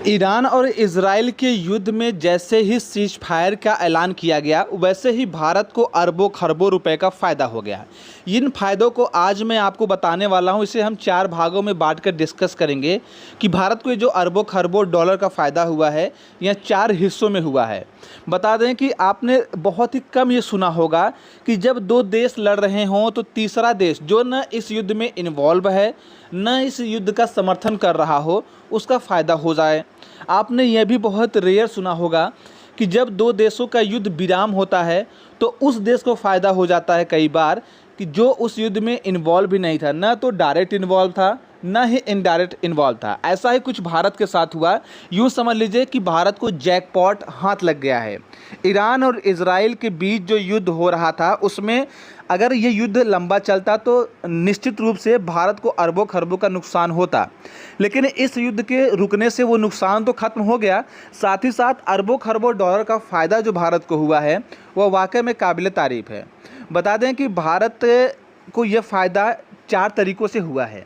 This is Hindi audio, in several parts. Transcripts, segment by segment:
ईरान और इजराइल के युद्ध में जैसे ही सीज फायर का ऐलान किया गया, वैसे ही भारत को अरबों खरबों रुपए का फ़ायदा हो गया। इन फ़ायदों को आज मैं आपको बताने वाला हूं। इसे हम 4 भागों में बांटकर डिस्कस करेंगे कि भारत को ये जो अरबों खरबों डॉलर का फ़ायदा हुआ है, यह 4 हिस्सों में हुआ है। बता दें कि आपने बहुत ही कम ये सुना होगा कि जब 2 देश लड़ रहे हों तो तीसरा देश जो न इस युद्ध में इन्वॉल्व है, न इस युद्ध का समर्थन कर रहा हो, उसका फ़ायदा हो जाए। आपने यह भी बहुत रेयर सुना होगा कि जब 2 देशों का युद्ध विराम होता है तो उस देश को फ़ायदा हो जाता है कई बार कि जो उस युद्ध में इन्वॉल्व भी नहीं था, न तो डायरेक्ट इन्वॉल्व था न ही इनडायरेक्ट इन्वॉल्व था। ऐसा ही कुछ भारत के साथ हुआ। यूँ समझ लीजिए कि भारत को जैकपॉट हाथ लग गया है। ईरान और इजराइल के बीच जो युद्ध हो रहा था, उसमें अगर ये युद्ध लंबा चलता तो निश्चित रूप से भारत को अरबों खरबों का नुकसान होता, लेकिन इस युद्ध के रुकने से वो नुकसान तो खत्म हो गया, साथ ही साथ अरबों खरबों डॉलर का फ़ायदा जो भारत को हुआ है वह वाकई में काबिल तारीफ़ है। बता दें कि भारत को यह फ़ायदा 4 तरीक़ों से हुआ है।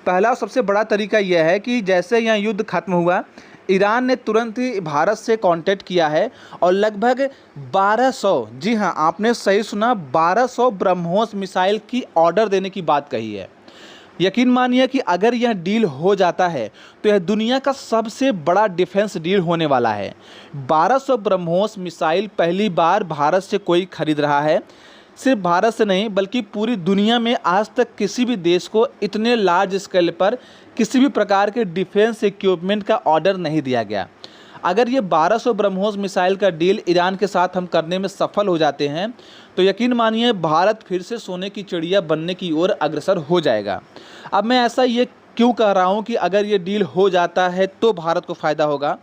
पहला और सबसे बड़ा तरीका यह है कि जैसे यह युद्ध खत्म हुआ, ईरान ने तुरंत ही भारत से कांटेक्ट किया है और लगभग 1200, जी हाँ आपने सही सुना, 1200 ब्रह्मोस मिसाइल की ऑर्डर देने की बात कही है। यकीन मानिए कि अगर यह डील हो जाता है तो यह दुनिया का सबसे बड़ा डिफेंस डील होने वाला है। 1200 ब्रह्मोस मिसाइल पहली बार भारत से कोई खरीद रहा है। सिर्फ भारत से नहीं बल्कि पूरी दुनिया में आज तक किसी भी देश को इतने लार्ज स्केल पर किसी भी प्रकार के डिफेंस इक्विपमेंट का ऑर्डर नहीं दिया गया। अगर ये 1200 ब्रह्मोस मिसाइल का डील ईरान के साथ हम करने में सफल हो जाते हैं तो यकीन मानिए भारत फिर से सोने की चिड़िया बनने की ओर अग्रसर हो जाएगा। अब मैं ऐसा ये क्यों कह रहा हूँ कि अगर ये डील हो जाता है तो भारत को फ़ायदा होगा?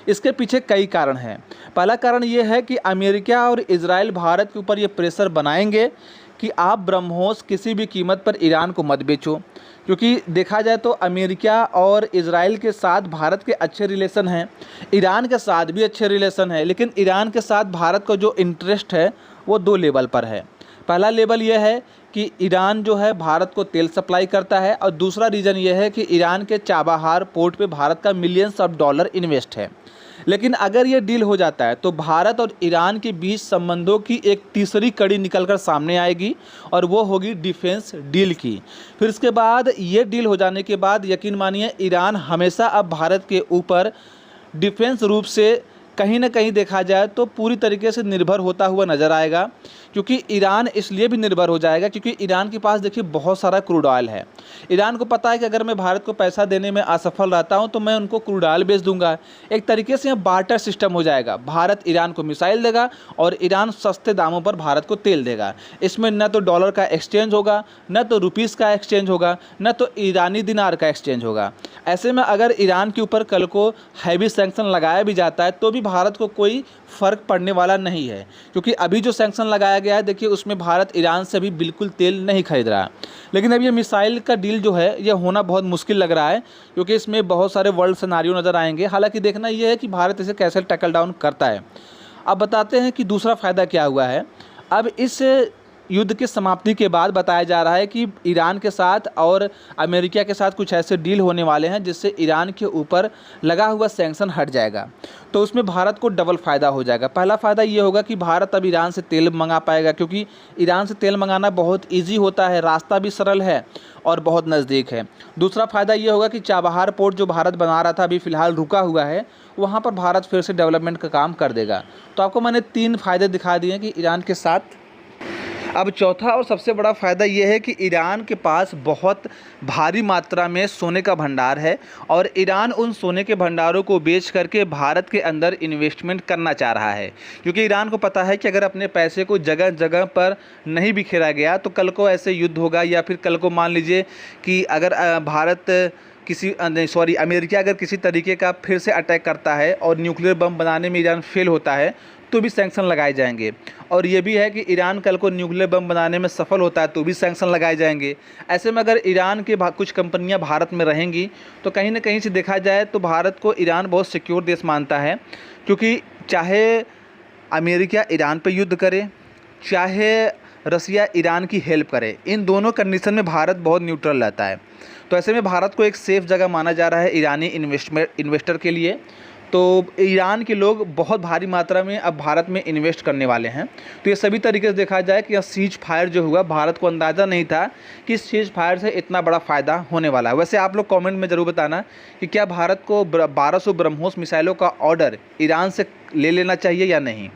इसके पीछे कई कारण हैं। पहला कारण ये है कि अमेरिका और इजराइल भारत के ऊपर ये प्रेशर बनाएंगे कि आप ब्रह्मोस किसी भी कीमत पर ईरान को मत बेचो, क्योंकि देखा जाए तो अमेरिका और इजराइल के साथ भारत के अच्छे रिलेशन हैं, ईरान के साथ भी अच्छे रिलेशन है, लेकिन ईरान के साथ भारत का जो इंटरेस्ट है वो 2 लेवल पर है। पहला लेवल यह है कि ईरान जो है भारत को तेल सप्लाई करता है, और दूसरा रीज़न यह है कि ईरान के चाबहार पोर्ट पे भारत का मिलियंस ऑफ डॉलर इन्वेस्ट है। लेकिन अगर ये डील हो जाता है तो भारत और ईरान के बीच संबंधों की एक तीसरी कड़ी निकलकर सामने आएगी और वो होगी डिफेंस डील की। फिर इसके बाद ये डील हो जाने के बाद यकीन मानिए ईरान हमेशा अब भारत के ऊपर डिफेंस रूप से कहीं ना कहीं देखा जाए तो पूरी तरीके से निर्भर होता हुआ नज़र आएगा। क्योंकि ईरान इसलिए भी निर्भर हो जाएगा क्योंकि ईरान के पास देखिए बहुत सारा क्रूड ऑयल है। ईरान को पता है कि अगर मैं भारत को पैसा देने में असफल रहता हूं तो मैं उनको क्रूड ऑयल बेच दूंगा। एक तरीके से यहाँ बार्टर सिस्टम हो जाएगा। भारत ईरान को मिसाइल देगा और ईरान सस्ते दामों पर भारत को तेल देगा। इसमें न तो डॉलर का एक्सचेंज होगा, न तो रुपीज़ का एक्सचेंज होगा, न तो ईरानी दिनार का एक्सचेंज होगा। ऐसे में अगर ईरान के ऊपर कल को हैवी सैंक्शन लगाया भी जाता है तो भी भारत को कोई फ़र्क पड़ने वाला नहीं है, क्योंकि अभी जो सैंक्शन लगाया गया है देखिए उसमें भारत ईरान से भी बिल्कुल तेल नहीं खरीद रहा है। लेकिन अब ये मिसाइल का डील जो है यह होना बहुत मुश्किल लग रहा है, क्योंकि इसमें बहुत सारे वर्ल्ड सिनारियो नज़र आएंगे। हालांकि देखना यह है कि भारत इसे कैसे टैकल डाउन करता है। अब बताते हैं कि दूसरा फ़ायदा क्या हुआ है। अब इस युद्ध की समाप्ति के बाद बताया जा रहा है कि ईरान के साथ और अमेरिका के साथ कुछ ऐसे डील होने वाले हैं जिससे ईरान के ऊपर लगा हुआ सैंक्शन हट जाएगा, तो उसमें भारत को डबल फ़ायदा हो जाएगा। पहला फ़ायदा ये होगा कि भारत अब ईरान से तेल मंगा पाएगा, क्योंकि ईरान से तेल मंगाना बहुत ईजी होता है, रास्ता भी सरल है और बहुत नज़दीक है। दूसरा फ़ायदा ये होगा कि चाबहार पोर्ट जो भारत बना रहा था अभी फ़िलहाल रुका हुआ है, वहाँ पर भारत फिर से डेवलपमेंट का काम कर देगा। तो आपको मैंने 3 फ़ायदे दिखा दिए कि ईरान के साथ। अब चौथा और सबसे बड़ा फ़ायदा ये है कि ईरान के पास बहुत भारी मात्रा में सोने का भंडार है और ईरान उन सोने के भंडारों को बेच करके भारत के अंदर इन्वेस्टमेंट करना चाह रहा है, क्योंकि ईरान को पता है कि अगर अपने पैसे को जगह जगह पर नहीं बिखेरा गया तो कल को ऐसे युद्ध होगा, या फिर कल को मान लीजिए कि अगर अमेरिका अगर किसी तरीके का फिर से अटैक करता है और न्यूक्लियर बम बनाने में ईरान फेल होता है तो भी सैंक्शन लगाए जाएंगे। और ये भी है कि ईरान कल को न्यूक्लियर बम बनाने में सफल होता है तो भी सैंक्शन लगाए जाएंगे। ऐसे में अगर ईरान के कुछ कंपनियां भारत में रहेंगी तो कहीं ना कहीं से देखा जाए तो भारत को ईरान बहुत सिक्योर देश मानता है, क्योंकि चाहे अमेरिका ईरान पर युद्ध करे, चाहे रसिया ईरान की हेल्प करे, इन दोनों कंडीशन में भारत बहुत न्यूट्रल रहता है। तो ऐसे में भारत को एक सेफ़ जगह माना जा रहा है ईरानी इन्वेस्टर के लिए। तो ईरान के लोग बहुत भारी मात्रा में अब भारत में इन्वेस्ट करने वाले हैं। तो ये सभी तरीके से देखा जाए कि यह सीज फायर जो हुआ, भारत को अंदाज़ा नहीं था कि इस सीज फायर से इतना बड़ा फ़ायदा होने वाला है। वैसे आप लोग कमेंट में ज़रूर बताना कि क्या भारत को 1200 ब्रह्मोस मिसाइलों का ऑर्डर ईरान से ले लेना चाहिए या नहीं।